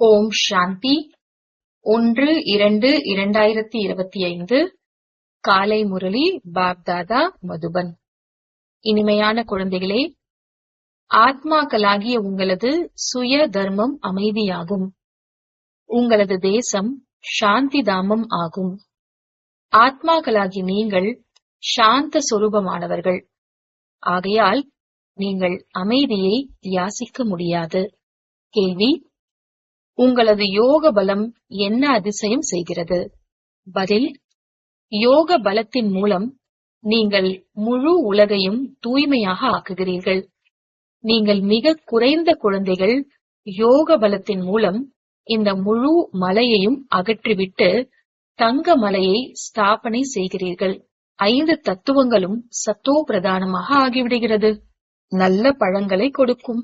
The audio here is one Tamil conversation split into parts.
ஓம் சாந்தி 1-2-2025 காலை முரளி பாப்தாதா மதுபன். இனிமையான குழந்தைகளே, ஆத்மாக்களாகிய உங்களது சுய தர்மம் அமைதியாகும். உங்களது தேசம் சாந்தி தாமம் ஆகும். ஆத்மாக்களாகி நீங்கள் சாந்த சொரூபமானவர்கள். ஆகையால் நீங்கள் அமைதியை யாசிக்க முடியாது. கேள்வி: உங்களது யோக பலம் என்ன அதிசயம் செய்கிறது? பதில்: யோக பலத்தின் மூலம் நீங்கள் முழு உலகையும் தூய்மையாக ஆக்குகிறீர்கள். நீங்கள் மிக குறைந்த குழந்தைகள் யோக பலத்தின் மூலம் இந்த முழு மலையையும் அகற்றிவிட்டு தங்க மலையை ஸ்தாபனை செய்கிறீர்கள். 5 தத்துவங்களும் சத்தோ பிரதானமாக ஆகிவிடுகிறது. நல்ல பழங்களை கொடுக்கும்.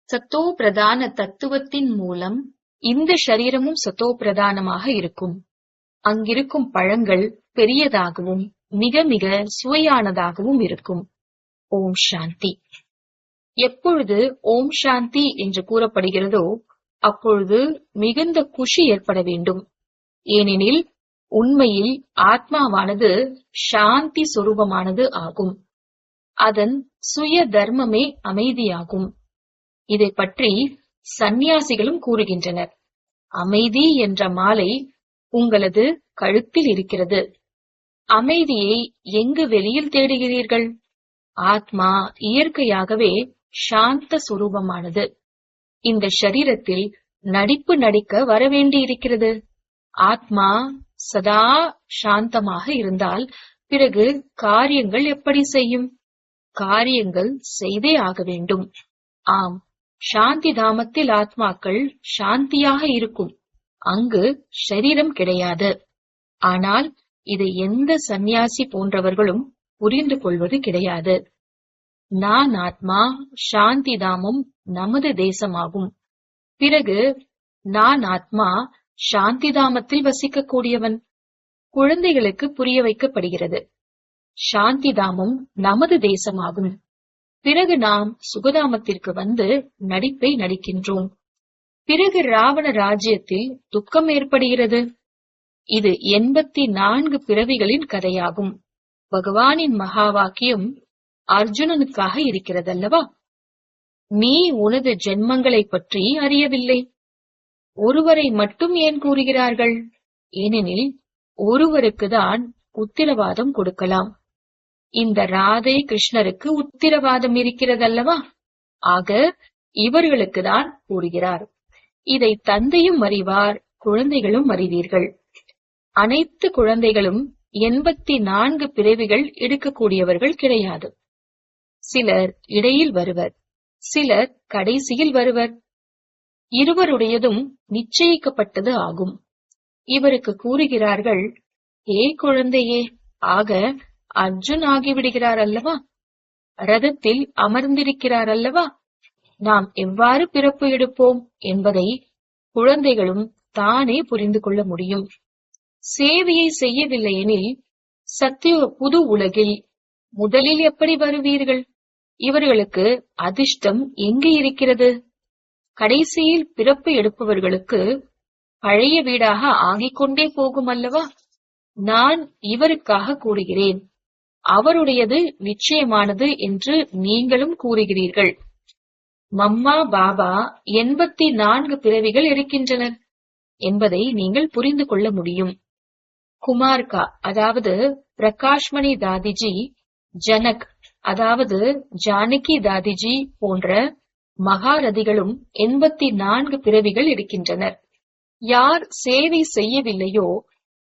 சத்தோ பிரதான தத்துவத்தின் மூலம் இந்த சரீரமும் சத்தோ பிரதானமாக இருக்கும். அங்கிருக்கும் பழங்கள் பெரியதாகவும் மிக மிக சுவையானதாகவும் இருக்கும். ஓம் சாந்தி. எப்பொழுது ஓம் சாந்தி என்று கூறப்படுகிறதோ அப்பொழுது மிகுந்த குஷி ஏற்பட வேண்டும். ஏனெனில் உண்மையில் ஆத்மாவானது சாந்தி சொரூபமானது ஆகும். அதன் சுய தர்மமே அமைதியாகும். இதை பற்றி சந்நியாசிகளும் கூறுகின்றனர். அமைதி என்ற மாலை உங்களது கழுத்தில் இருக்கிறது. அமைதியை எங்கு வெளியில் தேடுகிறீர்கள்? ஆத்மா இயற்கையாகவே சாந்த சுரூபமானது. இந்த சரீரத்தில் நடிப்பு நடிக்க வரவேண்டியிருக்கிறது. ஆத்மா சதா சாந்தமாக இருந்தால் பிறகு காரியங்கள் எப்படி செய்யும்? காரியங்கள் செய்தே ஆக வேண்டும். ஆம், சாந்தி தாமத்தில் ஆத்மாக்கள் சாந்தியாக இருக்கும். அங்கு ஷரீரம் கிடையாது. ஆனால் இதை எந்த சந்நியாசி போன்றவர்களும் புரிந்து கொள்வது கிடையாது. நான் ஆத்மா, சாந்தி தாமம் நமது தேசமாகும். பிறகு நான் ஆத்மா சாந்தி தாமத்தில் வசிக்கக்கூடியவன். குழந்தைகளுக்கு புரிய வைக்கப்படுகிறது. சாந்தி தாமம் நமது தேசமாகும். பிறகு நாம் சுகதாமத்திற்கு வந்து நடிப்பை நடிக்கின்றோம். பிறகு ராவண ராஜ்யத்தில் துக்கம் ஏற்படுகிறது. இது 84 பிறவிகளின் கதையாகும். பகவானின் மகா வாக்கியம் அர்ஜுனனுக்காக இருக்கிறதல்லவா? நீ உனது ஜென்மங்களை பற்றி அறியவில்லை. ஒருவரை மட்டும் ஏன் கூறுகிறார்கள்? ஏனெனில் ஒருவருக்குதான் உத்திரவாதம் கொடுக்கலாம். இந்த ராதே கிருஷ்ணருக்கு உத்திரவாதம் இருக்கிறதல்லவா? ஆக இவர்களுக்குதான் கூறுகிறார். இதை தந்தையும் அறிவார், குழந்தைகளும் அறிவீர்கள். அனைத்து குழந்தைகளும் 84 பிறவிகள் எடுக்கக்கூடியவர்கள் கிடையாது. சிலர் இடையில் வருவர், சிலர் கடைசியில் வருவர். இருவருடையதும் நிச்சயிக்கப்பட்டது ஆகும். இவருக்கு கூறுகிறார்கள், ஏ குழந்தையே, ஆக அர்ஜுன் ஆகிவிடுகிறார் அல்லவா? ரதத்தில் அமர்ந்திருக்கிறார் அல்லவா? நாம் எவ்வாறு பிறப்பு எடுப்போம் என்பதை குழந்தைகளும் தானே புரிந்து கொள்ள முடியும். சேவையை செய்யவில்லை எனில் சத்திய புது உலகில் முதலில் எப்படி வருவீர்கள்? இவர்களுக்கு அதிர்ஷ்டம் எங்கு இருக்கிறது? கடைசியில் பிறப்பு எடுப்பவர்களுக்கு பழைய வீடாக ஆகிக்கொண்டே போகும் அல்லவா? நான் இவருக்காக கூறுகிறேன், அவருடையது நிச்சயமானது என்று நீங்களும் கூறுகிறீர்கள். மம்மா பாபா 84 பிறவிகள் எடுக்கின்றனர் என்பதை நீங்கள் புரிந்து கொள்ள முடியும். குமார்கா அதாவது பிரகாஷ்மணி தாதிஜி, ஜனக் அதாவது ஜானகி தாதிஜி போன்ற மகாரதிகளும் 84 பிறவிகள் எடுக்கின்றனர். யார் சேவை செய்யவில்லையோ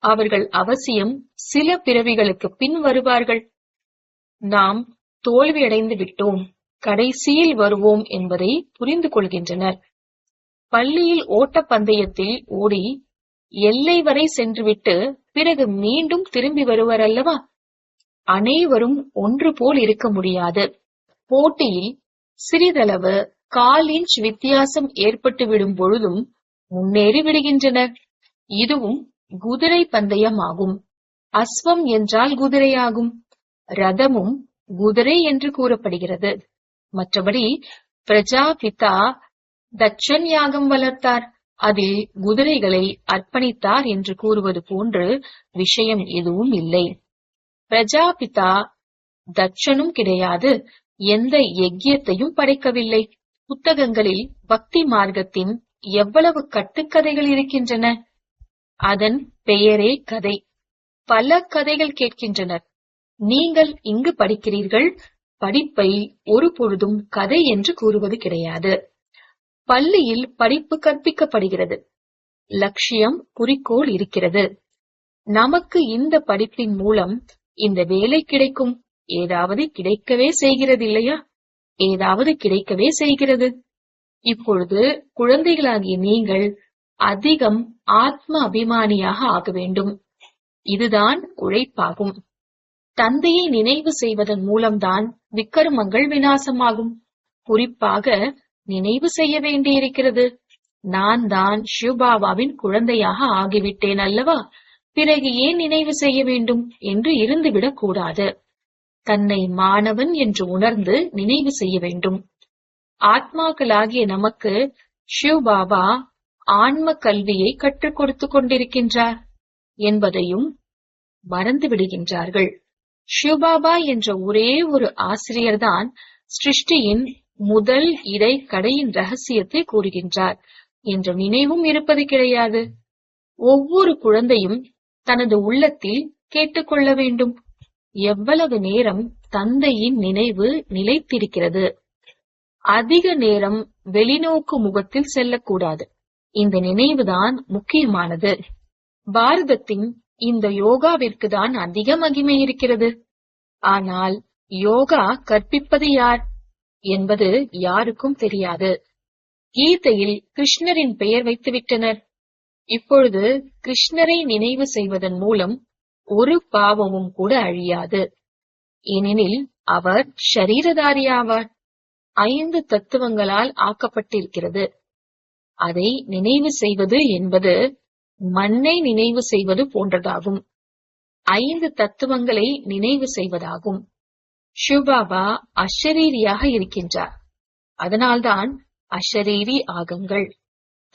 அவர்கள் அவசியம் சில பிறவிகளுக்கு பின் வருவார்கள். நாம் தோல்வியடைந்து விட்டோம், கடைசியில் வருவோம் என்பதை புரிந்து கொள்கின்றனர். பள்ளியில் ஓட்டப்பந்தயத்தில் ஓடி எல்லை வரை சென்றுவிட்டு பிறகு மீண்டும் திரும்பி வருவர் அல்லவா? அனைவரும் ஒன்று போல் இருக்க முடியாது. போட்டியில் சிறிதளவு 1/4 இன்ச் வித்தியாசம் ஏற்பட்டு விடும் பொழுதும் முன்னேறி விடுகின்றனர். இதுவும் குதிரை பந்தயம் ஆகும். அஸ்வம் என்றால் குதிரையாகும். ரதமும் குதிரை என்று கூறப்படுகிறது. மற்றபடி பிரஜாபிதா தட்சன் யாகம் வளர்த்தார். அதில் குதிரைகளை அர்ப்பணித்தார் என்று கூறுவது போன்று விஷயம் எதுவும் இல்லை. பிரஜாபிதா தட்சனும் கிடையாது, எந்த யஜ்யத்தையும் படைக்கவில்லை. புத்தகங்களில் பக்தி மார்க்கத்தின் எவ்வளவு கட்டுக்கதைகள் இருக்கின்றன. அதன் பெயரே கதை. பல கதைகள் கேட்கின்றனர். நீங்கள் இங்கு படிக்கிறீர்கள். படிப்பை ஒரு பொழுதும் கதை என்று கூறுவது கிடையாது. பள்ளியில் படிப்பு கற்பிக்கப்படுகிறது. லட்சியம், குறிக்கோள் இருக்கிறது. நமக்கு இந்த படிப்பின் மூலம் இந்த வேலை கிடைக்கும், ஏதாவது கிடைக்கவே செய்கிறது இல்லையா? ஏதாவது கிடைக்கவே செய்கிறது. இப்பொழுது குழந்தைகளாகிய நீங்கள் அதிகம் ஆத்ம அபிமானியாக ஆக வேண்டும். இதுதான் உழைப்பாகும். தந்தையை நினைவு செய்வதன் மூலம்தான் விக்கர்மங்கள் விநாசமாகும். குறிப்பாக நினைவு செய்ய வேண்டியிருக்கிறது. நான் தான் சிவபாபாவின் குழந்தையாக ஆகிவிட்டேன் அல்லவா, பிறகு ஏன் நினைவு செய்ய வேண்டும் என்று இருந்துவிடக் கூடாது. தன்னை மாணவன் என்று உணர்ந்து நினைவு செய்ய வேண்டும். ஆத்மாக்களாகிய நமக்கு சிவபாபா ஆன்ம கல்வியை கற்றுக் கொடுத்து கொண்டிருக்கின்றார் என்பதையும் மறந்து விடுகின்றார்கள். சிவபாபா என்ற ஒரே ஒரு ஆசிரியர்தான் சிருஷ்டியின் முதல் இடை கடையின் ரகசியத்தை கூறுகின்றார் என்ற நினைவும் இருப்பது கிடையாது. ஒவ்வொரு குழந்தையும் தனது உள்ளத்தில் கேட்டுக்கொள்ள வேண்டும். எவ்வளவு நேரம் தந்தையின் நினைவு நிலைத்திருக்கிறது. அதிக நேரம் வெளிநோக்கு முகத்தில் செல்லக்கூடாது. இந்த நினைவுதான் முக்கியமானது. பாரதத்தின் இந்த யோகாவிற்கு தான் அதிக மகிமை இருக்கிறது. ஆனால் யோகா கற்பிப்பது யார் என்பது யாருக்கும் தெரியாது. கீதையில் கிருஷ்ணரின் பெயர் வைத்துவிட்டனர். இப்பொழுது கிருஷ்ணரை நினைவு செய்வதன் மூலம் ஒரு பாவமும் கூட அழியாது. ஏனெனில் அவர் ஷரீரதாரியாவார். 5 தத்துவங்களால் ஆக்கப்பட்டிருக்கிறது. அதை நினைவு செய்வது என்பது மண்ணை நினைவு செய்வது போன்றதாகும். 5 தத்துவங்களை நினைவு செய்வதாகும். சிவபாபா அஷரீரியாக இருக்கின்றார். அதனால்தான் அஷரீரி ஆகுங்கள்,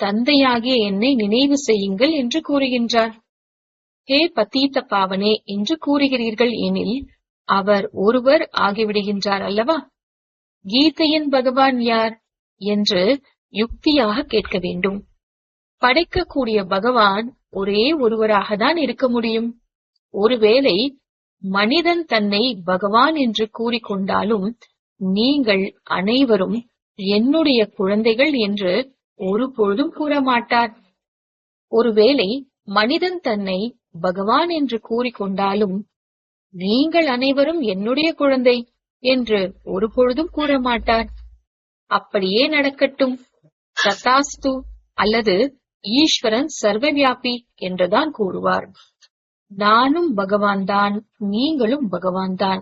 தந்தையாகிய என்னை நினைவு செய்யுங்கள் என்று கூறுகின்றார். ஹே பதீத பாவனே என்று கூறுகிறீர்கள் எனில் அவர் ஒருவர் ஆகிவிடுகின்றார் அல்லவா? கீதையின் பகவான் யார் என்று யுக்தியாக கேட்க வேண்டும். படைக்கக்கூடிய பகவான் ஒரே ஒருவராக தான் இருக்க முடியும். ஒருவேளை மனிதன் தன்னை பகவான் என்று கூறிக்கொண்டாலும் நீங்கள் அனைவரும் என்னுடைய குழந்தைகள் என்று ஒருபொழுதும் கூற மாட்டார். ஒருவேளை மனிதன் தன்னை பகவான் என்று கூறிக்கொண்டாலும் நீங்கள் அனைவரும் என்னுடைய குழந்தை என்று ஒருபொழுதும் கூற மாட்டார். அப்படியே நடக்கட்டும், ததாஸ்து, அல்லது ஈஸ்வரன் சர்வவியாபி என்றுதான் கூறுவார். நானும் பகவான் தான், நீங்களும் பகவான் தான்.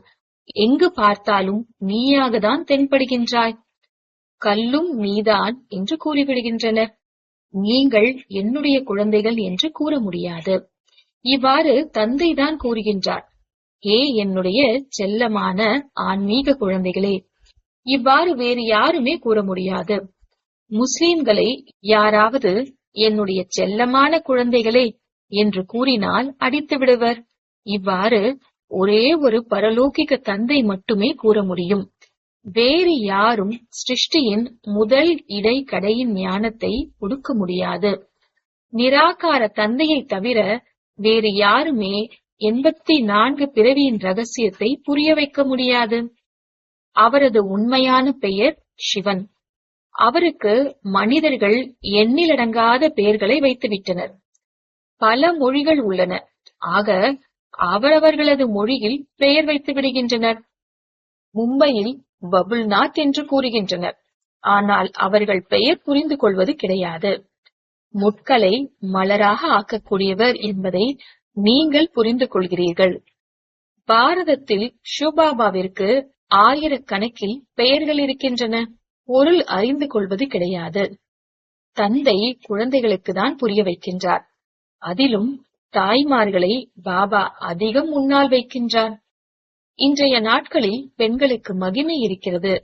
எங்கு பார்த்தாலும் நீயாக தான் தென்படுகின்றாய். கல்லும் நீதான் என்று கூறிவிடுகின்றனர். நீங்கள் என்னுடைய குழந்தைகள் என்று கூற முடியாது. இவ்வாறு தந்தைதான் கூறுகின்றார், ஏ என்னுடைய செல்லமான ஆன்மீக குழந்தைகளே. இவ்வாறு வேறு யாருமே கூற முடியாது. முஸ்லிம்களை யாராவது என்னுடைய செல்லமான குழந்தைகளே என்று கூறினால் அடித்து விடுவர். இவ்வாறு ஒரே ஒரு பரலோகிக தந்தை மட்டுமே கூற முடியும். வேறு யாரும் சிருஷ்டியின் முதல் இடை கடையின் ஞானத்தை கொடுக்க முடியாது. நிராகார தந்தையை தவிர வேறு யாருமே 84 பிறவியின் ரகசியத்தை புரிய வைக்க முடியாது. அவரது உண்மையான பெயர் சிவன். அவருக்கு மனிதர்கள் எண்ணிலடங்காத பெயர்களை வைத்துவிட்டனர். பல மொழிகள் உள்ளன. ஆக அவரவர்களது மொழியில் பெயர் வைத்து விடுகின்றனர். மும்பையில் பபுல்நாத் என்று கூறுகின்றனர். ஆனால் அவர்கள் பெயர் புரிந்து கொள்வது கிடையாது. முட்களை மலராக ஆக்கக்கூடியவர் என்பதை நீங்கள் புரிந்து கொள்கிறீர்கள். பாரதத்தில் சிவபாபாவிற்கு ஆயிரக்கணக்கில் பெயர்கள் இருக்கின்றன. பொருள் அறிந்து கொள்வது கிடையாது. தந்தை குழந்தைகளுக்கு தான் புரிய வைக்கின்றார். அதிலும் தாய்மார்களை பாபா அதிகம் முன்னால் வைக்கின்றார். இன்றைய நாட்களில் பெண்களுக்கு மகிமை இருக்கிறது.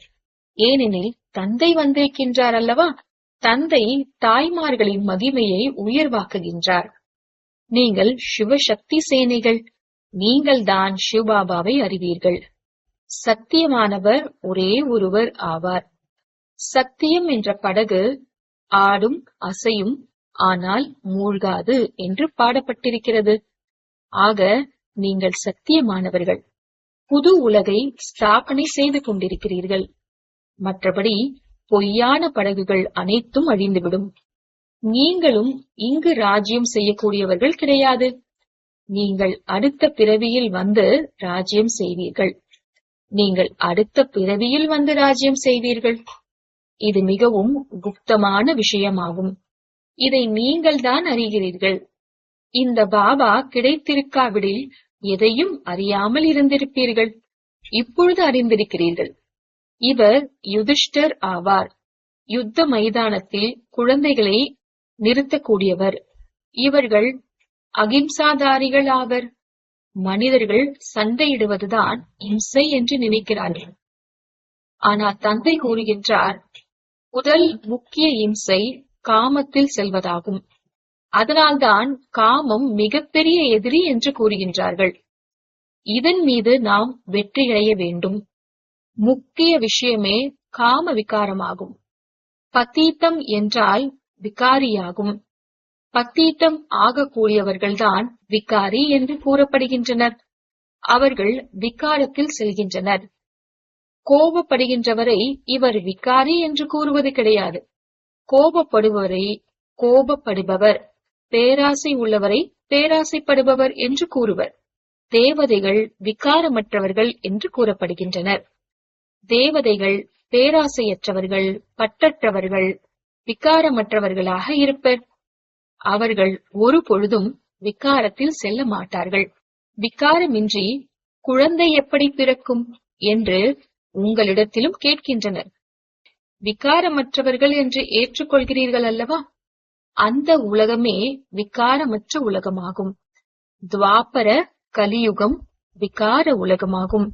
ஏனெனில் தந்தை வந்திருக்கின்றார் அல்லவா? தந்தை தாய்மார்களின் மகிமையை உயர்வாக்குகின்றார். நீங்கள் சிவசக்தி சேனைகள், நீங்கள்தான் சிவபாபாவை அறிவீர்கள். சத்தியமானவர் ஒரே ஒருவர் ஆவார். சத்தியம் என்ற படகு ஆடும் அசையும், ஆனால் மூழ்காது என்று பாடப்பட்டிருக்கிறது. ஆக நீங்கள் சத்தியமானவர்கள். புது உலகை ஸ்தாபனை செய்து கொண்டிருக்கிறீர்கள். மற்றபடி பொய்யான படகுகள் அனைத்தும் அழிந்துவிடும். நீங்களும் இங்கு ராஜ்யம் செய்யக்கூடியவர்கள் கிடையாது. நீங்கள் அடுத்த பிறவியில் வந்து ராஜ்யம் செய்வீர்கள். நீங்கள் அடுத்த பிறவியில் வந்து ராஜ்யம் செய்வீர்கள். இது மிகவும் குப்தமான விஷயமாகும். இதை நீங்கள்தான் அறிகிறீர்கள். இந்த பாபா கிடைத்திருக்காவிடில் எதையும் அறியாமல் இருந்திருப்பீர்கள். இப்பொழுது அறிந்திருக்கிறீர்கள். இவர் யுதிஷ்டர் ஆவார். யுத்த மைதானத்தில் குழந்தைகளை நிறுத்தக்கூடியவர். இவர்கள் அகிம்சாதாரிகள் ஆவர். மனிதர்கள் சண்டையிடுவதுதான் இம்சை என்று நினைக்கிறார்கள். ஆனால் தந்தை கூறுகின்றார், முதல் முக்கிய இம்சை காமத்தில் செல்வதாகும். அதனால்தான் காமம் மிகப்பெரிய எதிரி என்று கூறுகின்றார்கள். இதன் மீது நாம் வெற்றியடைய வேண்டும். முக்கிய விஷயமே காம விகாரமாகும். பதீத்தம் என்றால் விகாரியாகும். பதீத்தம் ஆகக்கூடியவர்கள்தான் விகாரி என்று கூறப்படுகின்றனர். அவர்கள் விகாரத்தில் செல்கின்றனர். கோபப்படுகின்றவரை இவர் விகாரி என்று கூறுவது கிடையாது. கோபப்படுபவரை கோபப்படுபவர், பேராசை உள்ளவரை பேராசைப்படுபவர் என்று கூறுவர். தேவதைகள் விகாரமற்றவர்கள் என்று கூறப்படுகின்றனர். தேவதைகள் பேராசையற்றவர்கள், பற்றற்றவர்கள், விகாரமற்றவர்களாக இருப்பர். அவர்கள் ஒரு பொழுதும் விகாரத்தில் செல்ல மாட்டார்கள். விகாரமின்றி குழந்தை எப்படி பிறக்கும் என்று உங்களிடத்திலும் கேட்கின்றனர். விகாரமற்றவர்கள் என்று ஏற்றுக்கொள்கிறீர்கள் அல்லவா? அந்த உலகமே விகாரமற்ற உலகமாகும். துவாபர கலியுகம் விகார உலகமாகும்.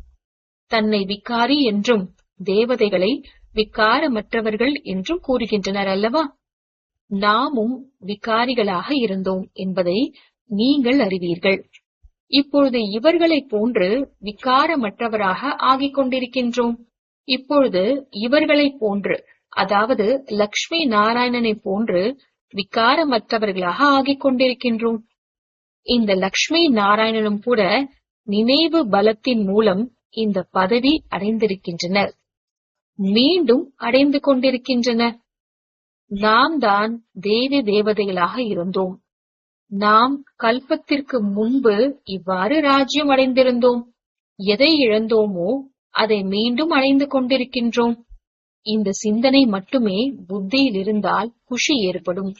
தன்னை விகாரி என்றும் தேவதைகளை விகாரமற்றவர்கள் என்றும் கூறுகின்றனர் அல்லவா? நாமும் விகாரிகளாக இருந்தோம் என்பதை நீங்கள் அறிவீர்கள். இப்பொழுது இவர்களைப் போன்று விகாரமற்றவராக ஆகிக் கொண்டிருக்கின்றோம். இப்பொழுது இவர்களைப் போன்று, அதாவது லக்ஷ்மி நாராயணனை போன்று விகாரமற்றவர்களாக ஆகிக் கொண்டிருக்கின்றோம். இந்த லக்ஷ்மி நாராயணனும் கூட நினைவு பலத்தின் மூலம் இந்த பதவி அடைந்திருக்கின்றனர். மீண்டும் அடைந்து கொண்டிருக்கின்றனர். நாம் தான் தேவி தேவதைகளாக இருந்தோம். நாம் கல்பத்திற்கு முன்பு இவ்வாறு ராஜ்யம் அடைந்திருந்தோம். எதை இழந்தோமோ அதை மீண்டும் அடைந்து கொண்டிருக்கின்றோம். இந்த சிந்தனை மட்டுமே புத்தியில் இருந்தால் குஷி ஏற்படும்.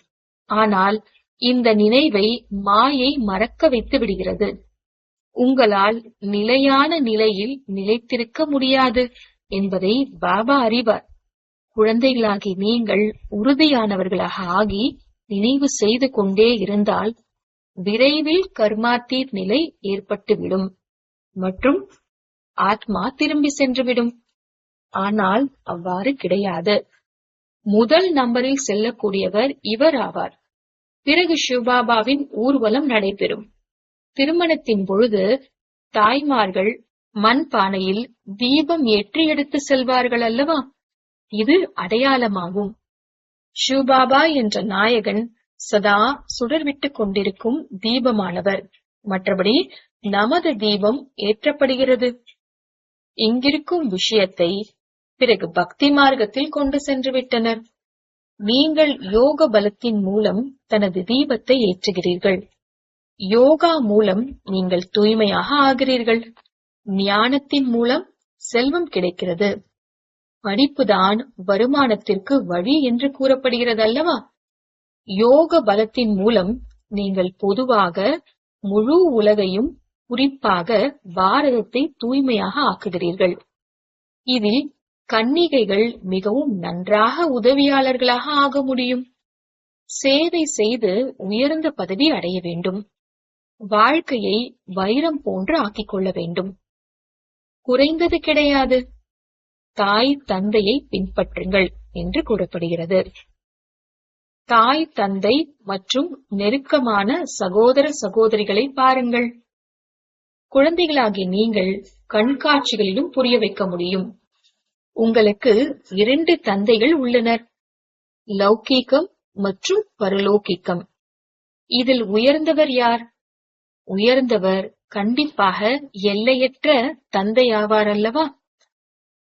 ஆனால் இந்த நினைவை மாயை மறக்க வைத்து விடுகிறது. உங்களால் நிலையான நிலையில் நிலைத்திருக்க முடியாது என்பதை பாபா அறிவார். குழந்தைகளாகி நீங்கள் உறுதியானவர்களாக ஆகி நினைவு செய்து கொண்டே இருந்தால் விரைவில் கர்மாத்தீத் நிலை ஏற்பட்டுவிடும் மற்றும் ஆத்மா திரும்பி சென்றுவிடும். ஆனால் அவ்வாறு கிடையாது. முதல் நம்பரில் செல்லக்கூடியவர் இவர் ஆவார். பிறகு சிவபாபாவின் ஊர்வலம் நடைபெறும். திருமணத்தின் பொழுது தாய்மார்கள் மண் பானையில் தீபம் ஏற்றி எடுத்து செல்வார்கள் அல்லவா? இது அடையாளமாகும். சிவபாபா என்ற நாயகன் சதா சுடர்விட்டுக் கொண்டிருக்கும் தீபமானவர். மற்றபடி நமது தீபம் ஏற்றப்படுகிறது. இங்கிருக்கும் விஷயத்தை பிறகு பக்தி மார்க்கத்தில் கொண்டு சென்று விட்டனர். நீங்கள் யோக பலத்தின் மூலம் தனது தீபத்தை ஏற்றுகிறீர்கள். யோகா மூலம் நீங்கள் தூய்மையாக ஆகிறீர்கள். ஞானத்தின் மூலம் செல்வம் கிடைக்கிறது. படிப்புதான் வருமானத்திற்கு வழி என்று கூறப்படுகிறது அல்லவா? யோக பலத்தின் மூலம் நீங்கள் பொதுவாக முழு உலகையும், குறிப்பாக பாரதத்தை தூய்மையாக ஆக்குகிறீர்கள். இதில் கன்னிகைகள் மிகவும் நன்றாக உதவியாளர்களாக ஆக முடியும். சேவை செய்து உயர்ந்த பதவி அடைய வேண்டும். வாழ்க்கையை வைரம் போன்று ஆக்கிக் கொள்ள வேண்டும். குறைந்தது கிடையாது. தாய் தந்தையை பின்பற்றுங்கள் என்று கூறப்படுகிறது. தாய், தந்தை மற்றும் நெருக்கமான சகோதர சகோதரிகளை பாருங்கள். குழந்தைகளாகிய நீங்கள் கண்காட்சிகளிலும் புரிய வைக்க முடியும். உங்களுக்கு 2 தந்தைகள் உள்ளனர், லௌகீகம் மற்றும் பரலோகிக்கம். இதில் உயர்ந்தவர் யார்? உயர்ந்தவர் கண்டிப்பாக எல்லையற்ற தந்தையாவார் அல்லவா?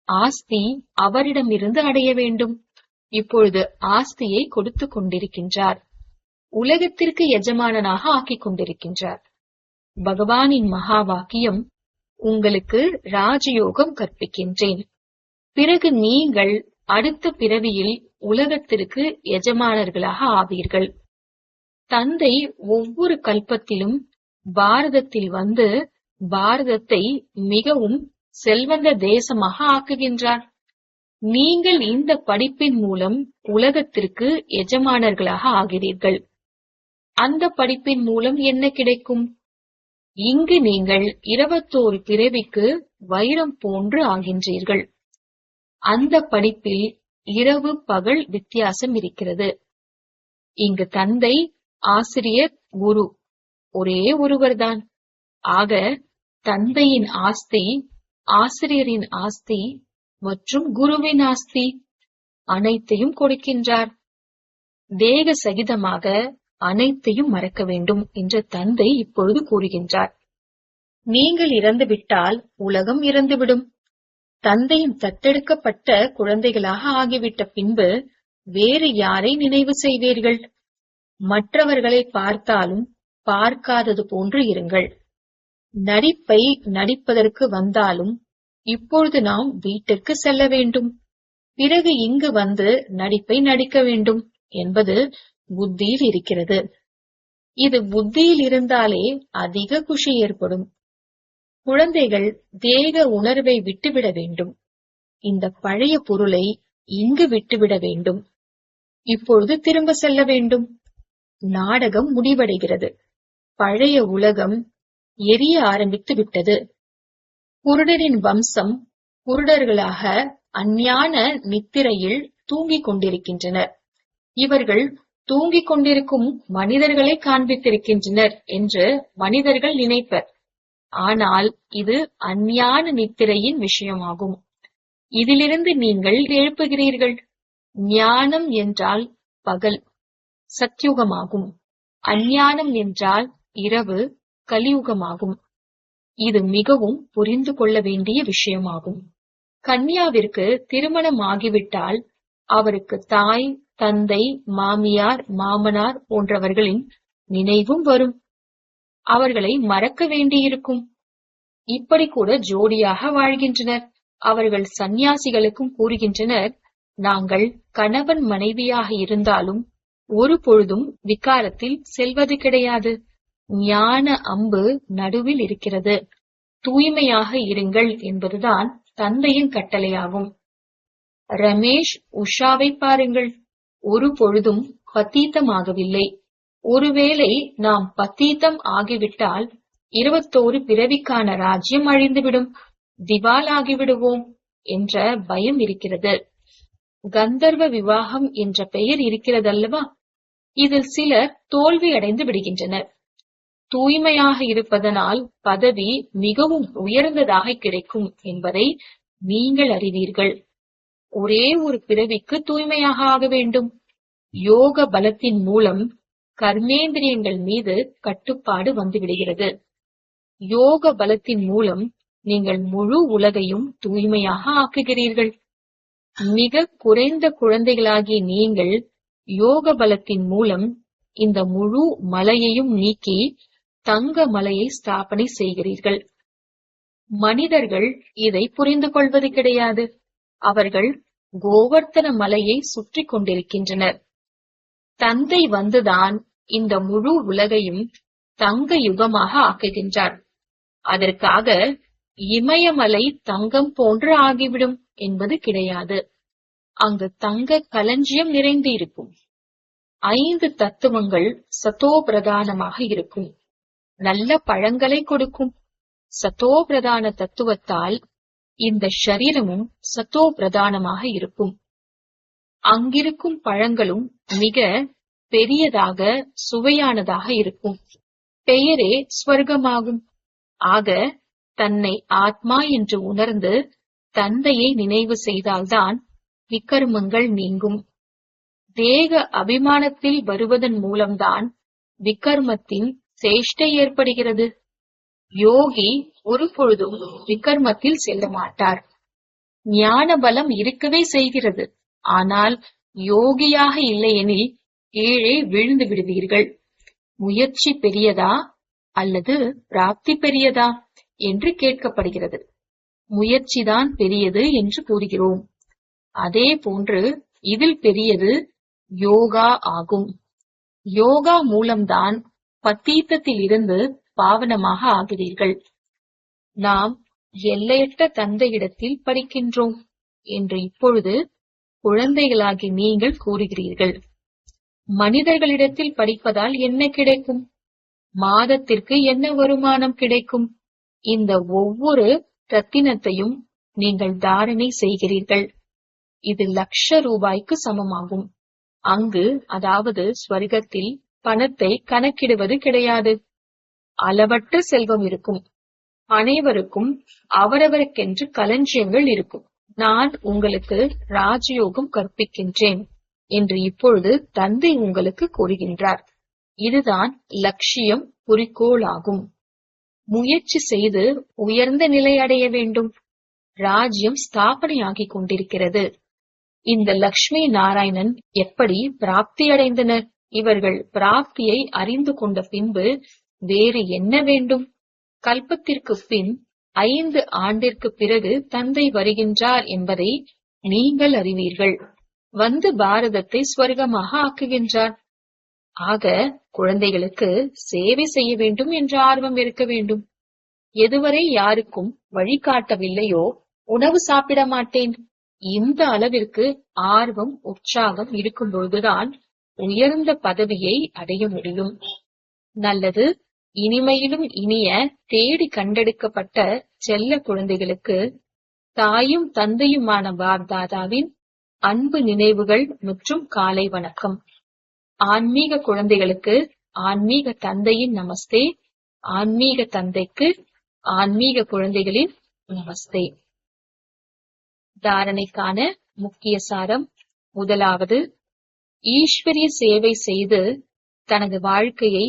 ஆஸ்தி அவரிடமிருந்து அடைய வேண்டும். இப்பொழுது ஆஸ்தியை கொடுத்து கொண்டிருக்கின்றார். உலகத்திற்கு எஜமானனாக ஆக்கிக் கொண்டிருக்கின்றார். பகவானின் மகா வாக்கியம், உங்களுக்கு ராஜயோகம் கற்பிக்கின்றேன். பிறகு நீங்கள் அடுத்த பிறவியில் உலகத்திற்கு எஜமானர்களாக ஆவீர்கள். தந்தை ஒவ்வொரு கல்பத்திலும் பாரதத்தில் வந்து பாரதத்தை மிகவும் செல்வந்த தேசமாக ஆக்குகின்றார். நீங்கள் இந்த படிப்பின் மூலம் உலகத்திற்கு எஜமானர்களாக ஆகிறீர்கள். அந்த படிப்பின் மூலம் என்ன கிடைக்கும்? இங்கு நீங்கள் 21 பிறவிக்கு வைரம் போன்று ஆகின்றீர்கள். அந்த படிப்பில் இரவு பகல் வித்தியாசம் இருக்கிறது. இங்கு தந்தை, ஆசிரியர், குரு ஒரே ஒருவர்தான். ஆக தந்தையின் ஆஸ்தி, ஆசிரியரின் ஆஸ்தி மற்றும் குருவின் ஆஸ்தி அனைத்தையும் கொடுக்கின்றார். தேக சகிதமாக அனைத்தையும் மறக்க வேண்டும் என்று தந்தை இப்பொழுது கூறுகின்றார். நீங்கள் இறந்துவிட்டால் உலகம் இறந்துவிடும். தந்தையின் தத்தெடுக்கப்பட்ட குழந்தைகளாக ஆகிவிட்ட பின்பு வேறு யாரை நினைவு செய்வீர்கள்? மற்றவர்களை பார்த்தாலும் பார்க்காதது போன்று இருங்கள். நடிப்பை நடிப்பதற்கு வந்தாலும் இப்பொழுது நாம் வீட்டிற்கு செல்ல வேண்டும், பிறகு இங்கு வந்து நடிப்பை நடிக்க வேண்டும் என்பது புத்தியில் இருக்கிறது. இது புத்தியில் இருந்தாலே அதிக குஷி ஏற்படும். குழந்தைகள் தேக உணர்வை விட்டுவிட வேண்டும். இந்த பழைய பொருளை இங்கு விட்டுவிட வேண்டும். இப்பொழுது திரும்ப செல்ல வேண்டும். நாடகம் முடிவடைகிறது. பழைய உலகம் எரிய ஆரம்பித்து விட்டது. குருடரின் வம்சம் குருடர்களாக அஞ்ஞான நித்திரையில் தூங்கிக் கொண்டிருக்கின்றனர். இவர்கள் தூங்கிக் கொண்டிருக்கும் மனிதர்களை காண்பித்திருக்கின்றனர் என்று மனிதர்கள் நினைப்பர். ஆனால் இது அஞ்ஞான நித்திரையின் விஷயமாகும். இதிலிருந்து நீங்கள் எழுப்புகிறீர்கள். ஞானம் என்றால் பகல், சத்யுகமாகும். அஞ்ஞானம் என்றால் இரவு, கலியுகமாகும். இது மிகவும் புரிந்து கொள்ள வேண்டிய விஷயமாகும். கன்யாவிற்கு திருமணம் ஆகிவிட்டால் அவருக்கு தாய், தந்தை, மாமியார், மாமனார் போன்றவர்களின் நினைவும் வரும். அவர்களை மறக்க வேண்டியிருக்கும். இப்படி கூட ஜோடியாக வாழ்கின்றனர். அவர்கள் சந்நியாசிகளுக்கும் கூறுகின்றனர், நாங்கள் கணவன் மனைவியாக இருந்தாலும் ஒரு பொழுதும் விகாரத்தில் செல்வது கிடையாது. ஞான அம்பு நடுவில் இருக்கிறது. தூய்மையாக இருங்கள் என்பதுதான் தந்தையின் கட்டளையாகும். ரமேஷ், உஷாவை பாருங்கள். ஒரு பொழுதும் பதீத்தமாகவில்லை. ஒருவேளை நாம் பதீத்தம் ஆகிவிட்டால் 21 பிறவிக்கான ராஜ்யம் அழிந்துவிடும், திவால் ஆகிவிடுவோம் என்ற பயம் இருக்கிறது. கந்தர்வ விவாகம் என்ற பெயர் இருக்கிறதல்லவா? இதில் சிலர் தோல்வி அடைந்து விடுகின்றனர். தூய்மையாக இருப்பதனால் பதவி மிகவும் உயர்ந்ததாக கிடைக்கும் என்பதை நீங்கள் அறிவீர்கள். ஒரே ஒரு பிறவிக்கு தூய்மையாக ஆக வேண்டும். யோக பலத்தின் மூலம் கர்மேந்திரியங்கள் மீது கட்டுப்பாடு வந்துவிடுகிறது. யோக பலத்தின் மூலம் நீங்கள் முழு உலகையும் தூய்மையாக ஆக்குகிறீர்கள். மிக குறைந்த குழந்தைகளாகிய நீங்கள் யோக பலத்தின் மூலம் இந்த முழு மலையையும் நீக்கி தங்க மலையை ஸ்தாபனை செய்கிறீர்கள். மனிதர்கள் இதை புரிந்து கொள்வது கிடையாது. அவர்கள் கோவர்த்தன மலையை சுற்றி கொண்டிருக்கின்றனர். தந்தை வந்துதான் இந்த முழு உலகையும் தங்க யுகமாக ஆக்குகின்றார். அதற்காக இமயமலை தங்கம் போன்று ஆகிவிடும் என்பது கிடையாது. அங்கு தங்க களஞ்சியம் நிறைந்து இருக்கும். 5 தத்துவங்கள் சத்தோ பிரதானமாக இருக்கும். நல்ல பழங்களை கொடுக்கும். சத்தோ பிரதான தத்துவத்தால் இந்த ஷரீரமும் சத்தோ பிரதானமாக இருக்கும். அங்கிருக்கும் பழங்களும் மிக பெரியதாக சுவையானதாக இருக்கும். பெயரே ஸ்வர்க்கமாகும். ஆக தன்னை ஆத்மா என்று உணர்ந்து தந்தையை நினைவு செய்தால்தான் விக்கர்மங்கள் நீங்கும். தேக அபிமானத்தில் வருவதன் மூலம்தான் விக்கர்மத்தின் சேஷ்டை ஏற்படுகிறது. யோகி ஒரு பொழுதும் விக்கர்மத்தில் செல்ல மாட்டார். ஞான பலம் இருக்கவே செய்கிறது. ஆனால் யோகியாக இல்லையெனில் கீழே விழுந்து விடுவீர்கள். முயற்சி பெரியதா அல்லது பிராப்தி பெரியதா என்று கேட்கப்படுகிறது. முயற்சிதான் பெரியது என்று கூறுகிறோம். அதே போன்று இதில் பெரியது யோகா ஆகும். யோகா மூலம்தான் பத்தீத்தத்தில் இருந்து பாவனமாக ஆகிறீர்கள். நாம் எல்லையற்ற தந்தையிடத்தில் படிக்கின்றோம் என்று இப்பொழுது குழந்தைகளாகி நீங்கள் கூறுகிறீர்கள். மனிதர்களிடத்தில் படிப்பதால் என்ன கிடைக்கும்? மாதத்திற்கு என்ன வருமானம் கிடைக்கும்? இந்த ஒவ்வொரு ரத்தினத்தையும் நீங்கள் தாரணை செய்கிறீர்கள். இது ₹1,00,000 சமமாகும். அங்கு, அதாவது ஸ்வர்க்கத்தில் பணத்தை கணக்கிடுவது கிடையாது. அளவற்ற செல்வம் இருக்கும். அனைவருக்கும் அவரவருக்கென்று களஞ்சியங்கள் இருக்கும். நான் உங்களுக்கு ராஜயோகம் கற்பிக்கின்றேன் என்று இப்பொழுது தந்தை உங்களுக்கு கூறுகின்றார். இதுதான் லட்சியம், குறிக்கோள் ஆகும். முயற்சி செய்து உயர்ந்த நிலை அடைய வேண்டும். ராஜ்யம் ஸ்தாபனையாகிக் கொண்டிருக்கிறது. இந்த லக்ஷ்மி நாராயணன் எப்படி பிராப்தி அடைந்தனர்? இவர்கள் பிராப்தியை அறிந்து கொண்ட பின்பு வேறு என்ன வேண்டும்? கல்பத்திற்கு பின் 5 ஆண்டிற்கு பிறகு தந்தை வருகின்றார் என்பதை நீங்கள் அறிவீர்கள். வந்து பாரதத்தை ஸ்வர்க்கமாக ஆக்குகின்றார். ஆக குழந்தைகளுக்கு சேவை செய்ய வேண்டும் என்ற ஆர்வம் இருக்க வேண்டும். எதுவரை யாருக்கும் வழிகாட்டவில்லையோ உணவு சாப்பிட மாட்டேன். இந்த அளவிற்கு ஆர்வம், உற்சாகம் இருக்கும் பொழுதுதான் உயர்ந்த பதவியை அடைய முடியும். நல்லது. இனிமையிலும் இனிய தேடி கண்டெடுக்கப்பட்ட செல்ல குழந்தைகளுக்கு தாயும் தந்தையுமான பாப்தாதாவின் அன்பு நினைவுகள் மற்றும் காலை வணக்கம். ஆன்மீக குழந்தைகளுக்கு ஆன்மீக தந்தையின் நமஸ்தே. ஆன்மீக தந்தைக்கு ஆன்மீக குழந்தைகளின் நமஸ்தே. தாரணைக்கான முக்கிய சாரம். முதலாவது, ஈஸ்வரிய சேவை செய்து தனது வாழ்க்கையை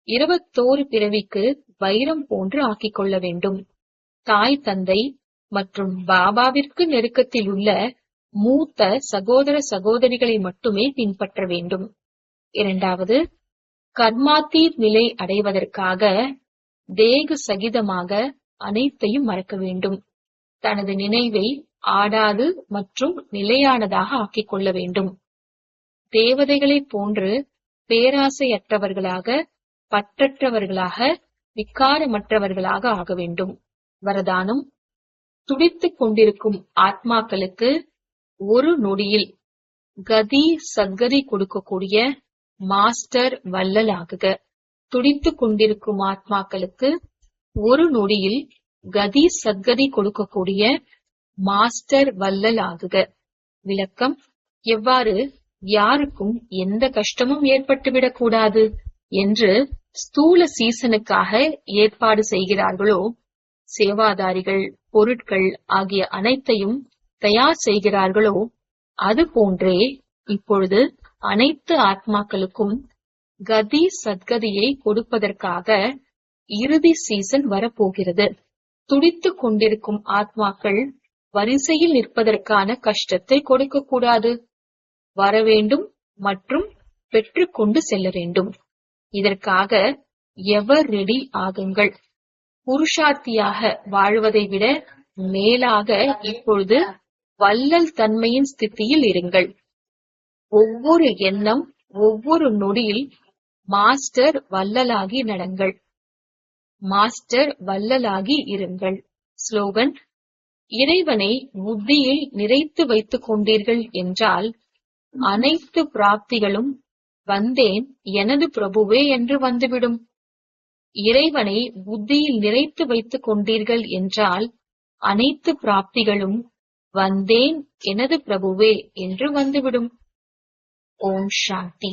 21 பிறவிக்கு வைரம் போன்று ஆக்கிக் கொள்ள வேண்டும். தாய் தந்தை மற்றும் பாபாவிற்கு நெருக்கத்தில் உள்ள மூத்த சகோதர சகோதரிகளை மட்டுமே பின்பற்ற வேண்டும். இரண்டாவது, கர்மாத்தீத் நிலை அடைவதற்காக தேக சகிதமாக அனைத்தையும் மறக்க வேண்டும். தனது நினைவை ஆடாது மற்றும் நிலையானதாக ஆக்கிக் கொள்ள வேண்டும். தேவதைகளைப் போன்று பேராசையற்றவர்களாக, பற்றற்றவர்களாக, விக்காரமற்றவர்களாக ஆக வேண்டும். வரதானம். துடித்துக் கொண்டிருக்கும் ஆத்மாக்களுக்கு ஒரு நொடியில் கதி சத்கதி கொடுக்கக்கூடிய மாஸ்டர் வள்ளல் ஆகுக. துடித்துக் கொண்டிருக்கும் ஆத்மாக்களுக்கு ஒரு நொடியில் கதி சத்கதி கொடுக்கக்கூடிய மாஸ்டர் வள்ளல் ஆகுக. விளக்கம். எவ்வாறு யாருக்கும் எந்த கஷ்டமும் ஏற்பட்டுவிடக் கூடாது என்று ஸ்தூல சீசனுக்காக ஏற்பாடு செய்கிறார்களோ, சேவாதாரிகள், பொருட்கள் ஆகிய அனைத்தையும் தயார் செய்கிறார்களோ, அது போன்றே இப்பொழுது அனைத்து ஆத்மாக்களுக்கும் கதி சத்கதியை கொடுப்பதற்காக இறுதி சீசன் வரப்போகிறது. துடித்துக் கொண்டிருக்கும் ஆத்மாக்கள் வரிசையில் நிற்பதற்கான கஷ்டத்தை கொடுக்கக்கூடாது. வரவேண்டும் மற்றும் பெற்றுக்கொண்டு செல்ல வேண்டும். இதற்காக எவர் ரெடி ஆகுங்கள். புருஷார்த்தியாக வாழ்வதை விட மேலாக இப்பொழுது வள்ளல் தன்மையின் ஸ்திதியில் இருங்கள். ஒவ்வொரு எண்ணம், ஒவ்வொரு நொடியில் மாஸ்டர் வள்ளலாகி நடங்கள். மாஸ்டர் வள்ளலாகி இருங்கள். ஸ்லோகன். இறைவனை புத்தியில் நிறைத்து வைத்துக் கொண்டீர்கள் என்றால் அனைத்து பிராப்திகளும் வந்தேன் எனது பிரபுவே என்று வந்துவிடும். இறைவனை புத்தியில் நிறைத்து வைத்துக் கொண்டீர்கள் என்றால் அனைத்து பிராப்திகளும் வந்தேன் எனது பிரபுவே என்று வந்துவிடும். ஓம் சாந்தி.